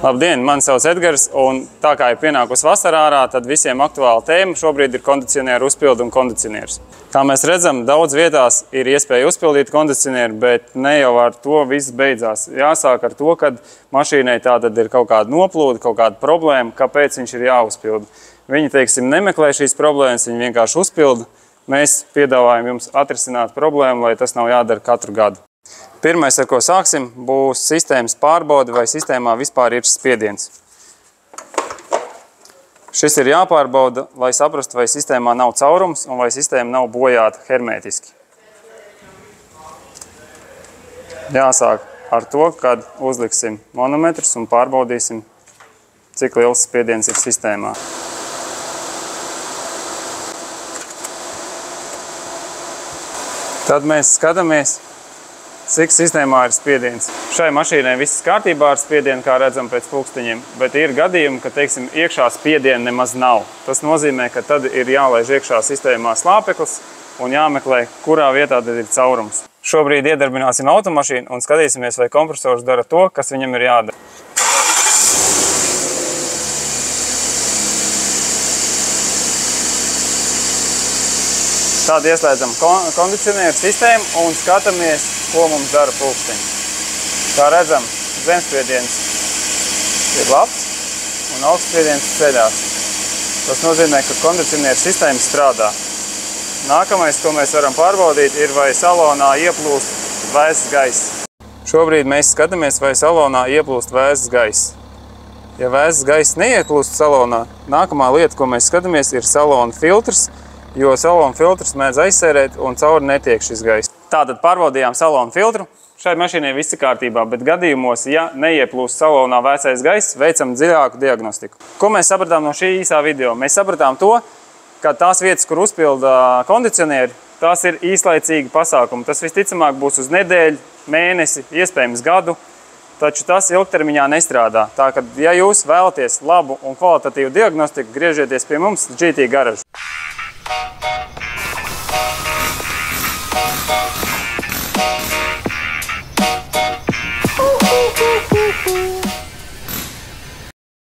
Labdien, mani sauc Edgars, un tā kā ir pienākusi vasarā ārā, tad visiem aktuāla tēma šobrīd ir kondicionieru uzpilde un kondicionieris. Kā mēs redzam, daudz vietās ir iespēja uzpildīt kondicionieru, bet ne jau ar to viss beidzās. Jāsāk ar to, ka mašīnai tātad ir kaut kāda noplūde, kaut kāda problēma, kāpēc viņš ir jāuzpilda. Viņi, teiksim, nemeklē šīs problēmas, viņi vienkārši uzpilda. Mēs piedāvājam jums atrisināt problēmu, lai tas nav jādara katru gadu. Pirmais, ar ko sāksim, būs sistēmas pārbaude, vai sistēmā vispār ir spiediens. Šis ir jāpārbauda, lai saprastu, vai sistēmā nav caurums un vai sistēma nav bojāta hermētiski. Jāsāk ar to, kad uzliksim manometrus un pārbaudīsim, cik liels spiediens ir sistēmā. Tad mēs skatāmies, cik sistēmā ir spiediens. Šai mašīnai viss kārtībā ar spiedienu, kā redzam pēc pulksteņiem, bet ir gadījumi, ka, teiksim, iekšā spiediena nemaz nav. Tas nozīmē, ka tad ir jālaiž iekšā sistēmā slāpeklis un jāmeklē, kurā vietā tad ir caurums. Šobrīd iedarbināsim automašīnu un skatīsimies, vai kompresors dara to, kas viņam ir jādara. Tad ieslēdzam kondicionieru sistēmu un skatāmies, ko mums dara pulksteņi. Kā redzam, zemspiediens ir labs un augstspiediens ceļās. Tas nozīmē, ka kondicionieru sistēma strādā. Nākamais, ko mēs varam pārbaudīt, ir, vai salonā ieplūst vēss gaiss. Šobrīd mēs skatāmies, vai salonā ieplūst vēss gaiss. Ja vēss gaiss neieplūst salonā, nākamā lieta, ko mēs skatāmies, ir salona filtrs, jo salona filtrs mēdz aizsērēt un cauri netiek šis gaiss. Tātad pārbaudījām salona filtru. Šai mašīnai viss ir kārtībā, bet gadījumos, ja neieplūst salonā vēsais gaiss, veicam dziļāku diagnostiku. Ko mēs sapratām no šī īsā video? Mēs sapratām to, ka tās vietas, kur uzpilda kondicionieri, tās ir īslaicīgi pasākumi. Tas visticamāk būs uz nedēļu, mēnesi, iespējams gadu, taču tas ilgtermiņā nestrādā. Tā, ka, ja jūs vēlaties labu un kvalitatīvu diagnostiku, griežieties pie mums GT Garage.